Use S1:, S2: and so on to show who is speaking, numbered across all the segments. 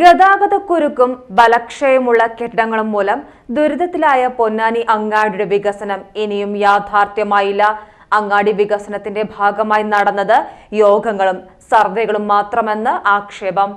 S1: ഗതാഗതക്കുരുക്കും ബലക്ഷയമുള്ള കെട്ടിടങ്ങളും മൂലം ദുരിതത്തിലായ പൊന്നാനി അങ്ങാടിയുടെ വികസനം ഇനിയും യാഥാർത്ഥ്യമായില്ല. അങ്ങാടി വികസനത്തിന്റെ ഭാഗമായി നടന്നത് യോഗങ്ങളും സർവേകളും മാത്രമെന്ന് ആക്ഷേപം.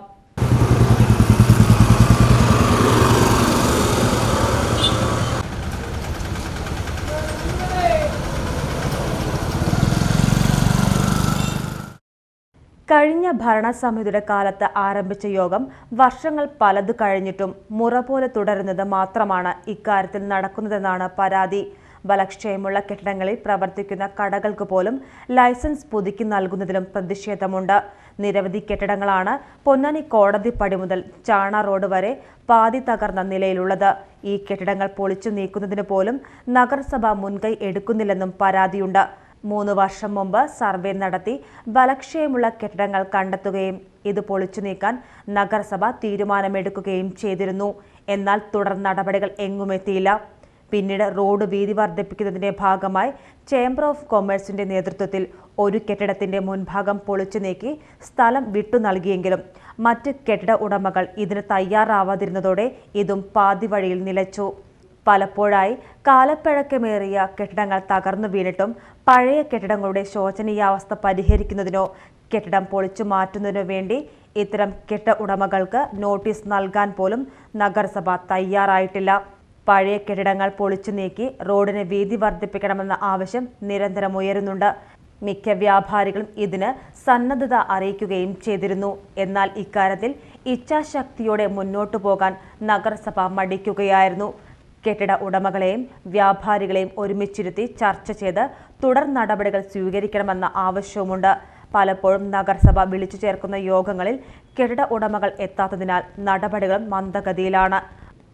S1: കഴിഞ്ഞ ഭരണസമിതിയുടെ കാലത്ത് ആരംഭിച്ച യോഗം വർഷങ്ങൾ പലത് കഴിഞ്ഞിട്ടും മുറ പോലെ തുടരുന്നത് മാത്രമാണ് ഇക്കാര്യത്തിൽ നടക്കുന്നതെന്നാണ് പരാതി. ബലക്ഷയമുള്ള കെട്ടിടങ്ങളിൽ പ്രവർത്തിക്കുന്ന കടകൾക്ക് പോലും ലൈസൻസ് പുതുക്കി നൽകുന്നതിലും പ്രതിഷേധമുണ്ട്. നിരവധി കെട്ടിടങ്ങളാണ് പൊന്നാനി കോടതിപ്പടി മുതൽ ചാണ റോഡ് വരെ പാതി തകർന്ന നിലയിലുള്ളത്. ഈ കെട്ടിടങ്ങൾ പൊളിച്ചു നീക്കുന്നതിന് പോലും നഗരസഭ മുൻകൈ എടുക്കുന്നില്ലെന്നും പരാതിയുണ്ട്. 3 വർഷം മുമ്പ് സർവേ നടത്തി ബലക്ഷയമുള്ള കെട്ടിടങ്ങൾ കണ്ടെത്തുകയും ഇത് പൊളിച്ചു നീക്കാൻ നഗരസഭ തീരുമാനമെടുക്കുകയും ചെയ്തിരുന്നു. എന്നാൽ തുടർ നടപടികൾ എങ്ങുമെത്തിയില്ല. പിന്നീട് റോഡ് വീതി വർദ്ധിപ്പിക്കുന്നതിന്റെ ഭാഗമായി ചേംബർ ഓഫ് കൊമേഴ്സിന്റെ നേതൃത്വത്തിൽ ഒരു കെട്ടിടത്തിന്റെ മുൻഭാഗം പൊളിച്ചു നീക്കി സ്ഥലം വിട്ടു നൽകിയെങ്കിലും മറ്റ് കെട്ടിട ഉടമകൾ ഇതിന് തയ്യാറാവാതിരുന്നതോടെ ഇതും പാതി വഴിയിൽ നിലച്ചു. പലപ്പോഴായി കാലപ്പഴക്കമേറിയ കെട്ടിടങ്ങൾ തകർന്നു വീണിട്ടും പഴയ കെട്ടിടങ്ങളുടെ ശോചനീയാവസ്ഥ പരിഹരിക്കുന്നതിനോ കെട്ടിടം പൊളിച്ചു മാറ്റുന്നതിനോ വേണ്ടി ഇത്തരം കെട്ടിട ഉടമകൾക്ക് നോട്ടീസ് നൽകാൻ പോലും നഗരസഭ തയ്യാറായിട്ടില്ല. പഴയ കെട്ടിടങ്ങൾ പൊളിച്ചു നീക്കി റോഡിന് വീതി വർദ്ധിപ്പിക്കണമെന്ന ആവശ്യം നിരന്തരം ഉയരുന്നുണ്ട്. മിക്ക വ്യാപാരികളും ഇതിന് സന്നദ്ധത അറിയിക്കുകയും ചെയ്തിരുന്നു. എന്നാൽ ഇക്കാര്യത്തിൽ ഇച്ഛാശക്തിയോടെ മുന്നോട്ടു പോകാൻ നഗരസഭ മടിക്കുകയായിരുന്നു. കെട്ടിട ഉടമകളെയും വ്യാപാരികളെയും ഒരുമിച്ചിരുത്തി ചർച്ച ചെയ്ത് തുടർ നടപടികൾ സ്വീകരിക്കണമെന്ന ആവശ്യവുമുണ്ട്. പലപ്പോഴും നഗരസഭ വിളിച്ചു ചേർക്കുന്ന യോഗങ്ങളിൽ കെട്ടിട ഉടമകൾ എത്താത്തതിനാൽ നടപടികൾ മന്ദഗതിയിലാണ്.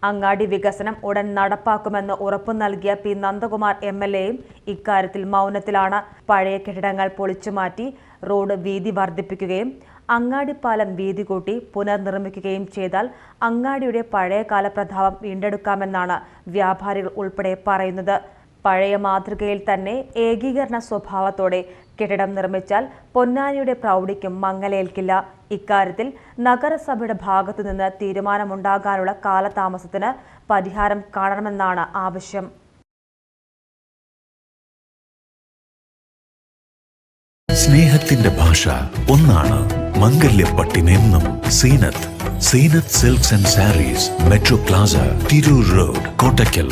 S1: അങ്ങാടി വികസനം ഉടൻ നടപ്പാക്കുമെന്ന് ഉറപ്പു നൽകിയ പി നന്ദകുമാർ MLAയും ഇക്കാര്യത്തിൽ മൗനത്തിലാണ്. പഴയ കെട്ടിടങ്ങൾ പൊളിച്ചുമാറ്റി റോഡ് വീതി വർദ്ധിപ്പിക്കുകയും അങ്ങാടിപ്പാലം വീതി കൂട്ടി പുനർനിർമ്മിക്കുകയും ചെയ്താൽ അങ്ങാടിയുടെ പഴയകാല പ്രതാപം വീണ്ടെടുക്കാമെന്നാണ് വ്യാപാരികൾ ഉൾപ്പെടെ പറയുന്നത്. പഴയ മാതൃകയിൽ തന്നെ ഏകീകരണ സ്വഭാവത്തോടെ കെട്ടിടം നിർമ്മിച്ചാൽ പൊന്നാനിയുടെ പ്രൗഢിക്കും മങ്ങലേൽക്കില്ല. ഇക്കാര്യത്തിൽ നഗരസഭയുടെ ഭാഗത്തുനിന്ന് തീരുമാനമുണ്ടാകാനുള്ള കാലതാമസത്തിന് പരിഹാരം കാണണമെന്നാണ് ആവശ്യം.
S2: സ്നേഹത്തിന്റെ ഭാഷ ഒന്നാണ്. മംഗല്യപ്പട്ടിനെന്നും Seenath silks and sarees, metro plaza, Tirur road, Kottakkal.